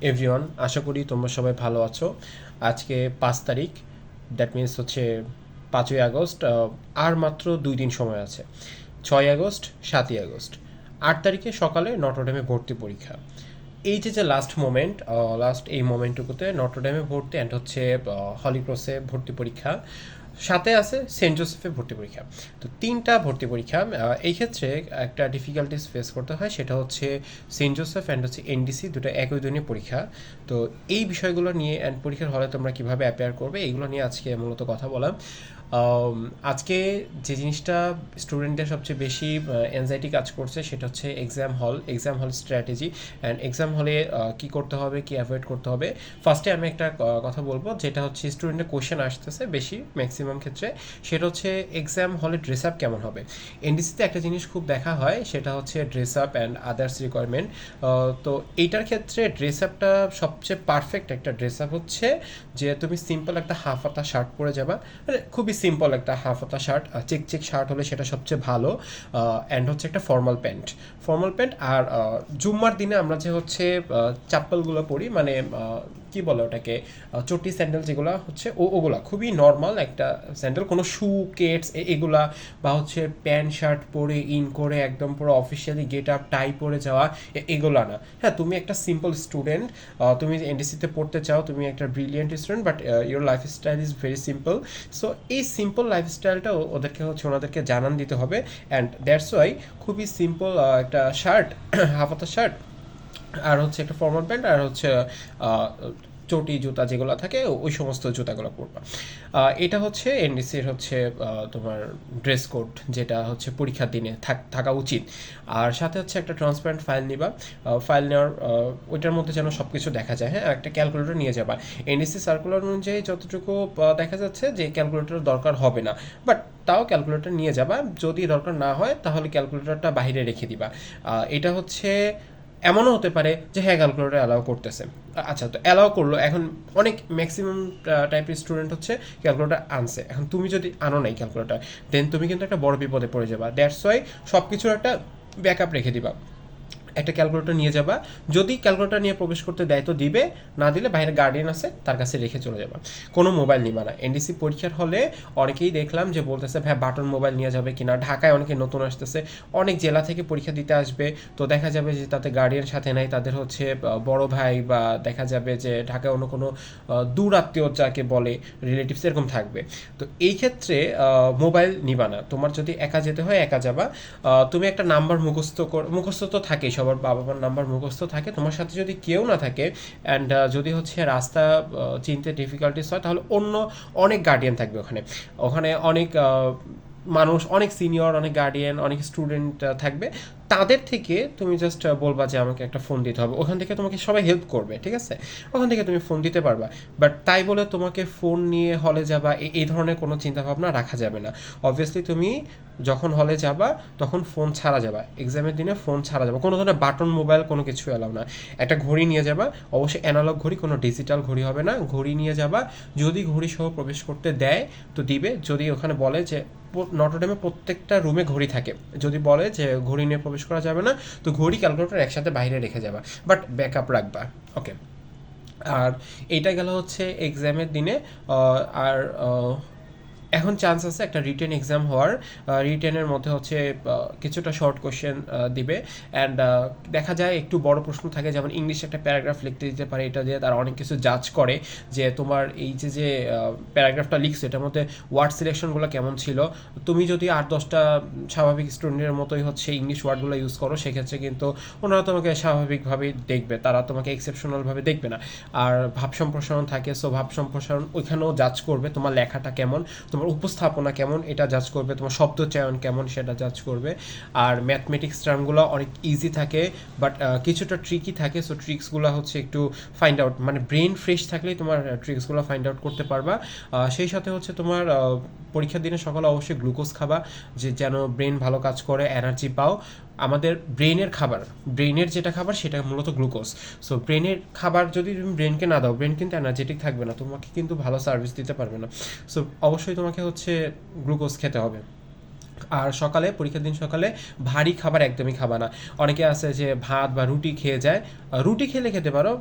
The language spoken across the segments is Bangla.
এভরিওয়ান, আশা করি তোমরা সবাই ভালো আছো। আজকে 5 তারিখ, দ্যাট মিনস হচ্ছে 5ই আগস্ট। আর মাত্র 2 দিন সময় আছে। 6ই আগস্ট, 7ই আগস্ট, 8 তারিখে সকালে নটরডেমে ভর্তি পরীক্ষা। এই যে লাস্ট মোমেন্ট, লাস্ট এই মোমেন্টটুকুতে নটরডেমে ভর্তি অ্যান্ড হচ্ছে হলিক্রসে ভর্তি পরীক্ষা, সাথে আছে সেন্ট জোসেফে ভর্তি পরীক্ষা। তো 3টা ভর্তি পরীক্ষা। এই ক্ষেত্রে একটা ডিফিকাল্টিস ফেস করতে হয়, সেটা হচ্ছে সেন্ট জোসেফ অ্যান্ড হচ্ছে এনডিসি দুটো একই দিনে পরীক্ষা। তো এই বিষয়গুলো নিয়ে অ্যান্ড পরীক্ষার হলে তোমরা কীভাবে অ্যাপেয়ার করবে এইগুলো নিয়ে আজকে মূলত কথা বলা। আজকে যে জিনিসটা স্টুডেন্টদের সবচেয়ে বেশি অ্যাংজাইটি কাজ করছে সেটা হচ্ছে এক্সাম হল স্ট্র্যাটেজি অ্যান্ড এক্সাম হলে কী করতে হবে, কী অ্যাভয়েড করতে হবে। ফার্স্টে আমি একটা কথা বলবো, যেটা হচ্ছে স্টুডেন্টের কোয়েশ্চেন আসতেছে বেশি ম্যাক্সিমাম ক্ষেত্রে, সেটা হচ্ছে এক্সাম হলে ড্রেস আপ কেমন হবে। এনডিসিতে একটা জিনিস খুব দেখা হয়, সেটা হচ্ছে dress up and others requirement. তো এইটার ক্ষেত্রে ড্রেস আপটা সবচেয়ে পারফেক্ট একটা ড্রেস আপ হচ্ছে যে তুমি সিম্পল একটা হাফ হাতা শার্ট পরে যাবা, মানে খুবই সিম্পল একটা হাফ হাতা শার্ট, চেক শার্ট হলে সেটা সবচেয়ে ভালো। অ্যান্ড হচ্ছে একটা ফর্মাল প্যান্ট। আর জুম্মার দিনে আমরা যে হচ্ছে চাপ্পলগুলো পরি, মানে কি বলে ওটাকে, চটি স্যান্ডেল যেগুলো হচ্ছে ওগুলা খুবই নর্মাল একটা স্যান্ডেল, কোনো শু কেটস এগুলা বা হচ্ছে প্যান্ট শার্ট পরে ইন করে একদম পুরো অফিসিয়ালি গেট আপ টাই পরে যাওয়া, এগুলা না। হ্যাঁ, তুমি একটা সিম্পল স্টুডেন্ট, তুমি এনডিসিতে পড়তে চাও, তুমি একটা brilliant student, but your lifestyle is very simple. So এই সিম্পল লাইফস্টাইলটা ওদেরকে হচ্ছে ওনাদেরকে জানান দিতে হবে। অ্যান্ড দ্যাটস ওয়াই খুবই সিম্পল একটা শার্ট, হাফাতা শার্ট, আর হচ্ছে একটা ফর্মাল প্যান্ট, আর হচ্ছে চটি জুতা যেগুলো থাকে ওই সমস্ত জুতাগুলো পরবা। এটা হচ্ছে এনডিসির হচ্ছে তোমার ড্রেস কোড, যেটা হচ্ছে পরীক্ষার দিনে থাকা উচিত। আর সাথে হচ্ছে একটা ট্রান্সপারেন্ট ফাইল নিবা। ফাইল নেওয়ার ওইটার মধ্যে যেন সব কিছু দেখা যায়। হ্যাঁ, একটা ক্যালকুলেটর নিয়ে যাবা। এনডিসি সার্কুলার অনুযায়ী যতটুকু দেখা যাচ্ছে যে ক্যালকুলেটর দরকার হবে না, বাট তাও ক্যালকুলেটর নিয়ে যাবা। যদি দরকার না হয় তাহলে ক্যালকুলেটরটা বাইরে রেখে দিবা। এটা হচ্ছে এমনও হতে পারে যে হ্যাঁ ক্যালকুলেটর অ্যালাউ করতেছে, আচ্ছা তো অ্যালাউ করলো, এখন অনেক ম্যাক্সিমাম টাইপের স্টুডেন্ট হচ্ছে ক্যালকুলেটর আনছে, এখন তুমি যদি আনো নাই ক্যালকুলেটর, দেন তুমি কিন্তু একটা বড় বিপদে পড়ে যাবা। দ্যাটস ওয়াই সব কিছুর একটা ব্যাকআপ রেখে দিবা। একটা ক্যালকুলেটর নিয়ে যাবা, যদি ক্যালকুলেটর নিয়ে প্রবেশ করতে দেয় তো দিবে, না দিলে বাইরে গার্ডিয়ান আছে তার কাছে রেখে চলে যাবা। কোনো মোবাইল নিবা না। এনডিসি পরীক্ষার হলে অনেকেই দেখলাম যে বলতেছে ভাই বাটন মোবাইল নিয়ে যাবে কিনা, ঢাকায় অনেকে নতুন আসতেছে, অনেক জেলা থেকে পরীক্ষা দিতে আসবে, তো দেখা যাবে যে তাতে গার্ডিয়ান সাথে নাই, তাদের হচ্ছে বড় ভাই বা দেখা যাবে যে ঢাকায় অন্য কোনো দূর আত্মীয় যাকে বলে রিলেটিভস এরকম থাকবে। তো এই ক্ষেত্রে মোবাইল নিবা না। তোমার যদি একা যেতে হয় একা যাবা। তুমি একটা নাম্বার মুখস্থ তো থাকেই, সবার বাবা মার নাম্বার মুখস্থ থাকে। তোমার সাথে যদি কেউ না থাকে অ্যান্ড যদি হচ্ছে রাস্তা চিনতে ডিফিকাল্টিস হয়, তাহলে অন্য অনেক গার্ডিয়ান থাকবে ওখানে। ওখানে অনেক মানুষ, অনেক সিনিয়র, অনেক গার্ডিয়ান, অনেক স্টুডেন্ট থাকবে। তাদের থেকে তুমি জাস্ট বলবা যে আমাকে একটা ফোন দিতে হবে, ওখান থেকে তোমাকে সবাই হেল্প করবে, ঠিক আছে? ওখান থেকে তুমি ফোন দিতে পারবা। বাট তাই বলে তোমাকে ফোন নিয়ে হলে যাবা এই ধরনের কোনো চিন্তাভাবনা রাখা যাবে না। অবভিয়াসলি তুমি যখন হলে যাবা তখন ফোন ছাড়া যাবা, এক্সামের দিনে ফোন ছাড়া যাবা, কোনো ধরনের বাটন মোবাইল কোনো কিছু অ্যালাউ না। একটা ঘড়ি নিয়ে যাবা, অবশ্যই অ্যানালগ ঘড়ি, কোনো ডিজিটাল ঘড়ি হবে না। ঘড়ি নিয়ে যাবা, যদি ঘড়ি সহ প্রবেশ করতে দেয় তো দিবে, যদি ওখানে বলে যে নটরডেমে প্রত্যেকটা রুমে ঘড়ি থাকে, যদি বলে যে ঘড়ি নিয়ে প্রবেশ করা যাবে না, তো ঘড়ি ক্যালকুলেটর একসাথে বাইরে রেখে যাবা, বাট ব্যাকআপ রাখবা। ওকে। আর এইটা গেল হচ্ছে এক্সামের দিনে। আর এখন চান্স আছে একটা রিটেন এক্সাম হওয়ার। রিটেনের মধ্যে হচ্ছে কিছুটা শর্ট কোশ্চেন দিবে অ্যান্ড দেখা যায় একটু বড় প্রশ্ন থাকে, যেমন ইংলিশ একটা প্যারাগ্রাফ লিখতে দিতে পারে, এটা দিয়ে তারা অনেক কিছু জাজ করে যে তোমার এই যে প্যারাগ্রাফটা লিখছো এটার মধ্যে ওয়ার্ড সিলেকশনগুলো কেমন ছিল। তুমি যদি 8-10টা স্বাভাবিক স্টুডেন্টের মতোই হচ্ছে ইংলিশ ওয়ার্ডগুলো ইউজ করো, সেক্ষেত্রে কিন্তু ওনারা তোমাকে স্বাভাবিকভাবেই দেখবে, তারা তোমাকে এক্সেপশনালভাবে দেখবে না। আর ভাব সম্প্রসারণ থাকে, সো ভাব সম্প্রসারণ ওইখানেও জাজ করবে তোমার লেখাটা কেমন, তোমার উপস্থাপনা কেমন এটা জাজ করবে, তোমার শব্দ চয়ন কেমন সেটা জাজ করবে। আর ম্যাথমেটিক্স টার্মগুলো অনেক ইজি থাকে, বাট কিছুটা ট্রিকি থাকে, সো ট্রিক্সগুলো হচ্ছে একটু ফাইন্ড আউট, মানে ব্রেন ফ্রেশ থাকলেই তোমার ট্রিক্সগুলো ফাইন্ড আউট করতে পারবা। সেই সাথে হচ্ছে তোমার পরীক্ষার দিনে সকালে অবশ্যই গ্লুকোজ খাবা, যে যেন ব্রেন ভালো কাজ করে, এনার্জি পাও। আমাদের ব্রেনের যেটা খাবার সেটা মূলত গ্লুকোজ। সো ব্রেনের খাবার যদি তুমি ব্রেনকে না দাও, ব্রেন কিন্তু এনার্জেটিক থাকবে না, তোমাকে কিন্তু ভালো সার্ভিস দিতে পারবে না। সো অবশ্যই তোমাকে হচ্ছে গ্লুকোজ খেতে হবে। আর সকালে, পরীক্ষার দিন সকালে ভারী খাবার একদমই খাবা না। অনেকে আছে যে ভাত বা রুটি খেয়ে যায়, রুটি খেলে খেতে পারো,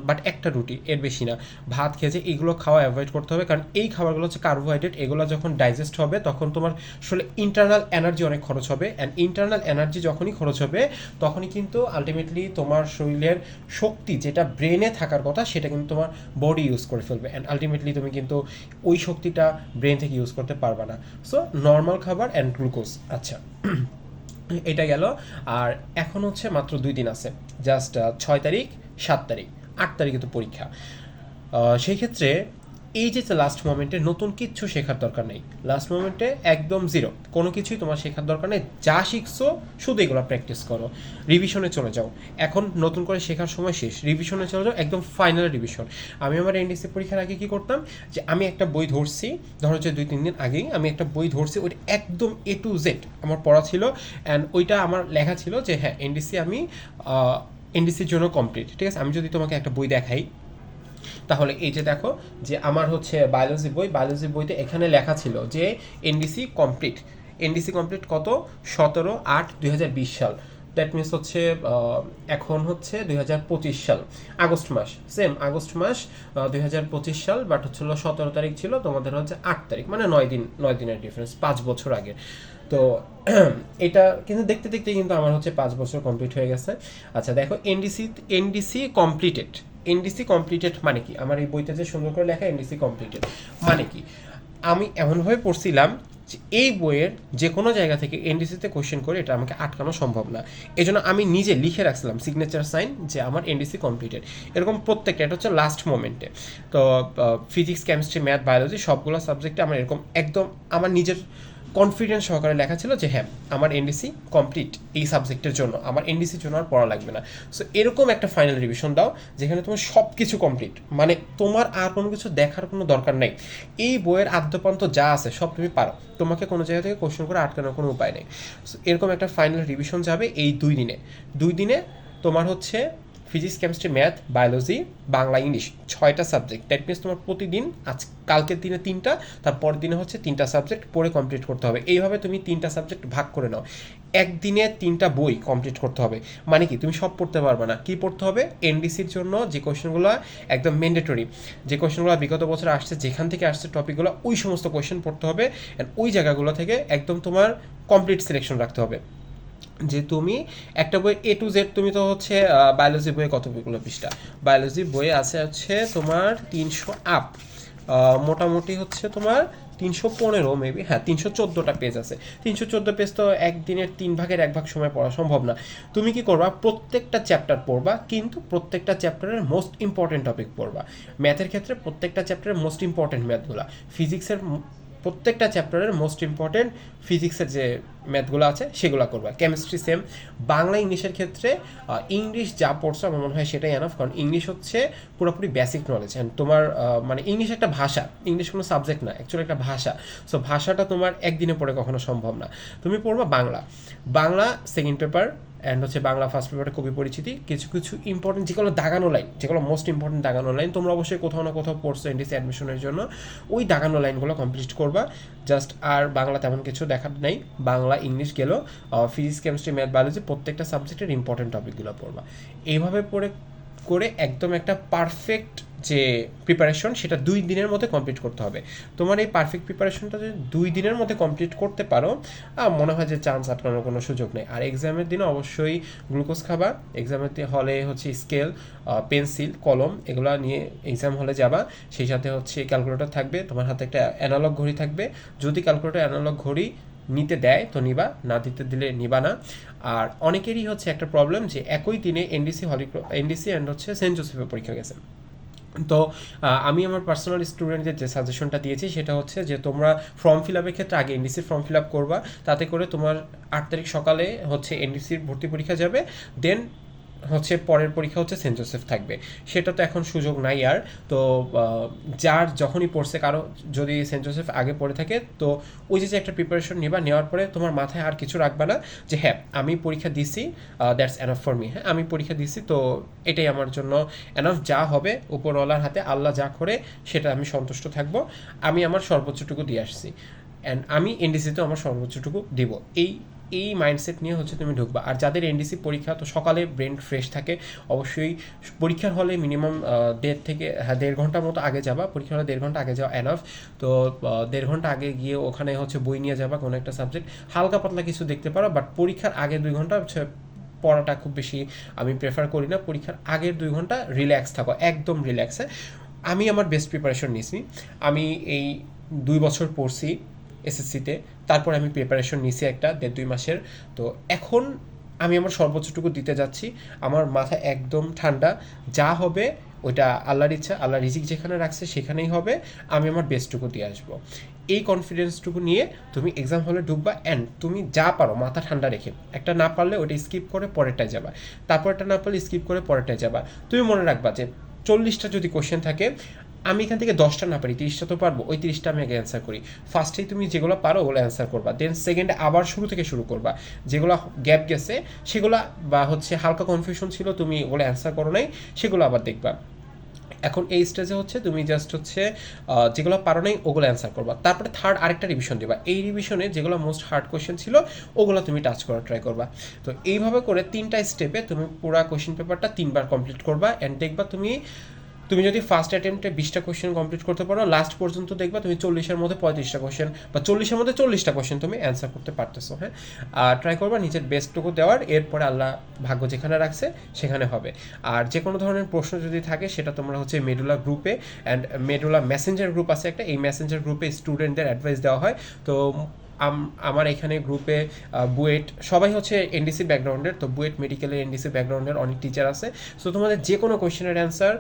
বাট একটা রুটি, এর বেশি না। ভাত খেয়ে যায়, এগুলো খাওয়া অ্যাভয়েড করতে হবে, কারণ এই খাবারগুলো হচ্ছে কার্বোহাইড্রেট। এগুলো যখন ডাইজেস্ট হবে তখন তোমার আসলে ইন্টারনাল এনার্জি অনেক খরচ হবে, অ্যান্ড ইন্টারনাল এনার্জি যখনই খরচ হবে তখনই কিন্তু আলটিমেটলি তোমার শরীরের শক্তি যেটা ব্রেনে থাকার কথা সেটা কিন্তু তোমার বডি ইউজ করে ফেলবে, অ্যান্ড আলটিমেটলি তুমি কিন্তু ওই শক্তিটা ব্রেন থেকে ইউজ করতে পারবে না। সো নর্মাল খাবার অ্যান্ড গ্লুকোজ। আচ্ছা, এটা গেল। আর এখন হচ্ছে মাত্র 2 দিন আছে, জাস্ট 6 তারিখ, 7 তারিখ, 8 তারিখে তো পরীক্ষা। সেই ক্ষেত্রে এই যে লাস্ট মোমেন্টে নতুন কিচ্ছু শেখার দরকার নেই, লাস্ট মোমেন্টে একদম জিরো, কোনো কিছুই তোমার শেখার দরকার নেই। যা শিখছো শুধু এগুলো প্র্যাকটিস করো, রিভিশনে চলে যাও। এখন নতুন করে শেখার সময় শেষ, রিভিশনে চলে যাও, একদম ফাইনাল রিভিশন। আমি আমার এনডিসি পরীক্ষার আগে কী করতাম, যে আমি একটা বই ধরছি, ধরো যে 2-3 দিন আগেই আমি একটা বই ধরছি, ওইটা একদম A to Z আমার পড়া ছিল, অ্যান্ড ওইটা আমার লেখা ছিল যে হ্যাঁ এনডিসি আমি এনডিসির জন্য কমপ্লিট। ঠিক আছে, আমি যদি তোমাকে একটা বই দেখাই, তাহলে এই যে দেখো যে আমার হচ্ছে বায়োলজি বই, বায়োলজি বইতে এখানে লেখা ছিল যে এনডিসি কমপ্লিট। এনডিসি কমপ্লিট কত? 17/8/2020 সাল। দ্যাট মিনস হচ্ছে এখন হচ্ছে 2025 সাল, আগস্ট মাস, সেম আগস্ট মাস 2025 সাল, বাট হচ্ছিল 17 তারিখ ছিল, তোমাদের হচ্ছে 8 তারিখ, মানে 9 দিনের ডিফারেন্স, 5 বছর আগে। তো এটা কিন্তু দেখতে দেখতে কিন্তু আমার হচ্ছে 5 বছর কমপ্লিট হয়ে গেছে। আচ্ছা দেখো, এনডিসি কমপ্লিটেড, এনডিসি কমপ্লিটেড মানে কি? আমার এই বইতে যে সুন্দর করে লেখা এনডিসি কমপ্লিটেড মানে কি, আমি এমনভাবে পড়ছিলাম যে এই বইয়ের যে কোনো জায়গা থেকে এনডিসিতে কোশ্চেন করে এটা আমাকে আটকানো সম্ভব না। এই জন্য আমি নিজে লিখে রাখছিলাম সিগনেচার সাইন যে আমার এনডিসি কমপ্লিটেড, এরকম প্রত্যেকটা। এটা হচ্ছে লাস্ট মোমেন্টে। তো ফিজিক্স, কেমিস্ট্রি, ম্যাথ, বায়োলজি সবগুলো সাবজেক্টে আমার এরকম একদম আমার নিজের কনফিডেন্স সহকারে লেখা ছিল যে হ্যাঁ আমার এনডিসি কমপ্লিট, এই সাবজেক্টের জন্য আমার এনডিসির জন্য আর পড়া লাগবে না। সো এরকম একটা ফাইনাল রিভিশন দাও যেখানে তোমার সব কিছু কমপ্লিট, মানে তোমার আর কোনো কিছু দেখার কোনো দরকার নেই। এই বইয়ের আদ্যপান্ত যা আছে সব তুমি পারো, তোমাকে কোনো জায়গা থেকে কোশ্চেন করে আটকানোর কোনো উপায় নেই। সো এরকম একটা ফাইনাল রিভিশন যাবে এই 2 দিনে। 2 দিনে তোমার হচ্ছে physics, chemistry, math, biology, Bangla, English, 6টা সাবজেক্ট। দ্যাট মিনস তোমার প্রতিদিন, কালকের দিনে 3টা, তারপরের দিনে হচ্ছে 3টা সাবজেক্ট পড়ে কমপ্লিট করতে হবে। এইভাবে তুমি 3টা সাবজেক্ট ভাগ করে নাও, একদিনে 3টা বই কমপ্লিট করতে হবে। মানে কি তুমি সব পড়তে পারবে না, কি পড়তে হবে? এনডিসির জন্য যে কোয়েশ্চেনগুলো একদম ম্যান্ডেটরি, যে কোয়েশ্চেনগুলো বিগত বছর আসছে, যেখান থেকে আসছে টপিকগুলো, ওই সমস্ত কোয়েশ্চেন পড়তে হবে, অ্যান্ড ওই জায়গাগুলো থেকে একদম তোমার কমপ্লিট সিলেকশন রাখতে হবে। যে তুমি একটা বই A to Z, তুমি তো হচ্ছে বায়োলজি বইয়ে কতগুলো পৃষ্ঠা? বায়োলজি বইয়ে আছে হচ্ছে তোমার 300 আপ, মোটামুটি হচ্ছে তোমার 315 মেবি, হ্যাঁ 314টা পেজ আছে। 314 পেজ তো একদিনের 3/1 সময় পড়া সম্ভব না। তুমি কি করবা? প্রত্যেকটা চ্যাপ্টার পড়বা, কিন্তু প্রত্যেকটা চ্যাপ্টারের মোস্ট ইম্পর্টেন্ট টপিক পড়বা। ম্যাথের ক্ষেত্রে প্রত্যেকটা চ্যাপ্টারের মোস্ট ইম্পর্টেন্ট ম্যাথগুলো, ফিজিক্সের প্রত্যেকটা চ্যাপ্টারের মোস্ট ইম্পর্টেন্ট ফিজিক্সের যে ম্যাথগুলো আছে সেগুলো করবা। Chemistry same. বাংলা, ইংলিশের ক্ষেত্রে ইংলিশ যা পড়ছো আমার মনে হয় সেটাই এনাফ, কারণ ইংলিশ হচ্ছে পুরোপুরি বেসিক নলেজ, অ্যান্ড তোমার মানে ইংলিশ একটা ভাষা, ইংলিশ কোনো সাবজেক্ট না, অ্যাকচুয়ালি একটা ভাষা। সো ভাষাটা তোমার একদিনে পড়ে কখনো সম্ভব না। তুমি পড়বা Bangla, Bangla second paper, and হচ্ছে বাংলা ফার্স্ট পেপারে কবি পরিচিতি, কিছু কিছু ইম্পর্টেন্ট যেগুলো দাগানো লাইন, যেগুলো মোস্ট ইম্পর্টেন্ট দাগানো লাইন, তোমরা অবশ্যই কোথাও না কোথাও পড়ছো এনডিসি অ্যাডমিশনের জন্য, ওই দাগানো লাইনগুলো কমপ্লিট করবা জাস্ট। আর বাংলা তেমন কিছু দেখার নেই, বাংলা, ইংলিশ গেল, ফিজিক্স, কেমিস্ট্রি, ম্যাথ, বায়োলজি প্রত্যেকটা সাবজেক্টের ইম্পর্টেন্ট টপিকগুলো পড়বা। এইভাবে পড়ে করে একদম একটা পারফেক্ট যে প্রিপারেশন সেটা 2 দিনের মধ্যে কমপ্লিট করতে হবে। তোমার এই পারফেক্ট প্রিপারেশনটা যদি 2 দিনের মধ্যে কমপ্লিট করতে পারো, মনে হয় যে চান্স আটকানোর কোনো সুযোগ নেই। আর এক্সামের দিনে অবশ্যই গ্লুকোজ খাবা, এক্সামের হলে হচ্ছে স্কেল, পেন্সিল, কলম এগুলো নিয়ে এক্সাম হলে যাবা। সেই সাথে হচ্ছে ক্যালকুলেটর থাকবে, তোমার হাতে একটা অ্যানালগ ঘড়ি থাকবে, যদি ক্যালকুলেটর অ্যানালগ ঘড়ি নিতে দেয় তো নিবা, না দিতে দিলে নিবা না। আর অনেকেরই হচ্ছে একটা প্রবলেম যে একই দিনে এনডিসি অ্যান্ড হচ্ছে সেন্ট জোসেফের পরীক্ষা গেছে। তো আমি আমার পার্সোনাল স্টুডেন্টদের যে সাজেশনটা দিয়েছি সেটা হচ্ছে যে তোমরা ফর্ম ফিল আপের ক্ষেত্রে আগে এনডিসির ফর্ম ফিল আপ করবা, তাতে করে তোমার 8 তারিখ সকালে হচ্ছে এনডিসির ভর্তি পরীক্ষা যাবে, দেন হচ্ছে পরের পরীক্ষা হচ্ছে সেন্ট জোসেফ থাকবে। সেটা তো এখন সুযোগ নাই আর। তো যার যখনই পড়ছে, কারো যদি সেন্ট জোসেফ আগে পড়ে থাকে, তো ওই যে একটা প্রিপারেশন নেবা, নেওয়ার পরে তোমার মাথায় আর কিছু রাখবা না যে হ্যাঁ আমি পরীক্ষা দিছি, দ্যাটস এনাফ ফর মি, হ্যাঁ আমি পরীক্ষা দিছি, তো এটাই আমার জন্য এনাফ। যা হবে উপরওয়ালার হাতে, আল্লাহ যা করে সেটা আমি সন্তুষ্ট থাকবো, আমি আমার সর্বোচ্চটুকু দিয়ে আসছি। অ্যান্ড আমি এনডিসিতেও আমার সর্বোচ্চটুকু দেবো, এই মাইন্ডসেট নিয়ে হচ্ছে তুমি ঢুকবা। আর যাদের এনডিসি পরীক্ষা, তো সকালে ব্রেন ফ্রেশ থাকে, অবশ্যই পরীক্ষার হলে মিনিমাম 1.5 ঘন্টার মতো আগে যাবা। পরীক্ষার হলে 1.5 ঘন্টা আগে যাওয়া এনাফ। তো 1.5 ঘন্টা আগে গিয়ে ওখানে হচ্ছে বই নিয়ে যাবা, কোনো একটা সাবজেক্ট হালকা পাতলা কিছু দেখতে পারো, বাট পরীক্ষার আগে 2 ঘন্টা হচ্ছে পড়াটা খুব বেশি আমি প্রেফার করি না। পরীক্ষার আগের 2 ঘন্টা রিল্যাক্স থাকো, একদম রিল্যাক্সে। আমি আমার বেস্ট প্রিপারেশন নিয়েছি। আমি এই 2 বছর পড়ছি এসএসসিতে, তারপর আমি প্রিপারেশন নিয়েছি একটা 1.5-2 মাসের। তো এখন আমি আমার সর্বোচ্চটুকু দিতে যাচ্ছি। আমার মাথা একদম ঠান্ডা, যা হবে ওইটা আল্লাহর ইচ্ছা, আল্লাহ রিজিক যেখানে রাখছে সেখানেই হবে। আমি আমার বেস্টটুকু দিয়ে আসবো, এই কনফিডেন্সটুকু নিয়ে তুমি এক্সাম হলে ঢুকবা। অ্যান্ড তুমি যা পারো মাথা ঠান্ডা রেখে, একটা না পারলে ওটা স্কিপ করে পরেরটায় যাবা, তারপর একটা না পারলে স্কিপ করে পরেরটায় যাবা। তুমি মনে রাখবা যে 40টা যদি কোশ্চেন থাকে, আমি এখান থেকে 10টা না পারি, 30টা তো পারবো, ওই 30টা আমি আগে অ্যান্সার করি। ফার্স্টেই তুমি যেগুলো পারো ওগুলো অ্যান্সার করবা, দেন সেকেন্ডে আবার শুরু থেকে শুরু করবা। যেগুলো গ্যাপ গেছে সেগুলো, বা হচ্ছে হালকা কনফিউশন ছিল তুমি ওগুলো অ্যান্সার করো নাই, সেগুলো আবার দেখবা। এখন এই স্টেজে হচ্ছে তুমি জাস্ট হচ্ছে যেগুলো পারো নাই ওগুলো অ্যান্সার করবা, তারপরে থার্ড আরেকটা রিভিশন দেবা। এই রিভিশনে যেগুলো মোস্ট হার্ড কোয়েশ্চেন ছিল ওগুলো তুমি টাচ করার ট্রাই করবা। তো এইভাবে করে 3টা স্টেপে তুমি পুরো কোয়েশ্চেন পেপারটা 3বার কমপ্লিট করবা। অ্যান্ড দেখবা তুমি যদি ফার্স্ট অ্যাটেম্পটে 20টা কোয়েশ্চেন কমপ্লিট করতে পারো, লাস্ট পর্যন্ত দেখবা তুমি 40-এর মধ্যে 35টা কোয়েশ্চেন, বা 40-এর মধ্যে 40টা কোয়েশ্চেন তুমি অ্যান্সার করতে পারতেছো। হ্যাঁ, আর ট্রাই করবা নিজের বেস্টটুকু দেওয়ার, এরপরে আল্লাহ ভাগ্য যেখানে রাখছে সেখানে হবে। আর যে কোনো ধরনের প্রশ্ন যদি থাকে সেটা তোমরা হচ্ছে মেডুলা গ্রুপে, অ্যান্ড মেডুলা মেসেঞ্জার গ্রুপ আছে একটা, এই মেসেঞ্জার গ্রুপে স্টুডেন্টদের অ্যাডভাইস দেওয়া হয়। তো আমার এখানে গ্রুপে বুয়েট সবাই হচ্ছে এনডিসি ব্যাকগ্রাউন্ডের, তো বুয়েট মেডিকেলের এনডিসি ব্যাকগ্রাউন্ডের অনেক টিচার আছে। সো তোমাদের যে কোনো কোয়েশ্চেনের অ্যান্সার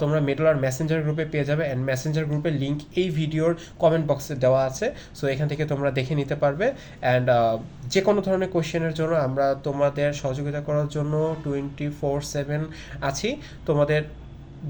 তোমরা মেডুলার মেসেঞ্জার গ্রুপে পেয়ে যাবে। অ্যান্ড মেসেঞ্জার গ্রুপের লিঙ্ক এই ভিডিওর কমেন্ট বক্সে দেওয়া আছে, সো এখান থেকে তোমরা দেখে নিতে পারবে। অ্যান্ড যে কোনো ধরনের কোয়েশ্চেনের জন্য আমরা তোমাদের সহযোগিতা করার জন্য 24/7 আছি। তোমাদের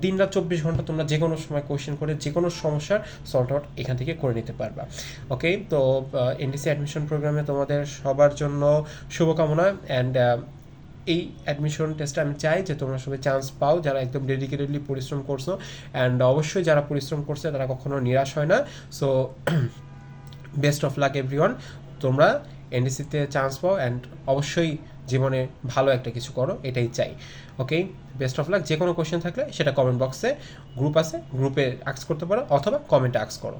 দিনরাত 24 ঘন্টা তোমরা যে কোনো সময় কোয়েশ্চেন করে যে কোনো সমস্যার সর্ট আউট এখান থেকে করে নিতে পারবা। ওকে, তো এনডিসি অ্যাডমিশন প্রোগ্রামে তোমাদের সবার জন্য শুভকামনা। অ্যান্ড এই অ্যাডমিশন টেস্টে আমি চাই যে তোমরা সবাই চান্স পাও, যারা একদম ডেডিকেটেডলি পরিশ্রম করছো। অ্যান্ড অবশ্যই যারা পরিশ্রম করছে তারা কখনো নিরাশ হয় না। So best of luck everyone, তোমরা এনডিসিতে চান্স পাও, অ্যান্ড অবশ্যই জীবনে ভালো একটা কিছু করো, এটাই চাই। ওকে, বেস্ট অফ লাক। যে কোনো কোয়েশ্চেন থাকলে সেটা কমেন্ট বক্সে গ্রুপ আছে, গ্রুপে আস্ক করতে পারো অথবা কমেন্টে আস্ক করো।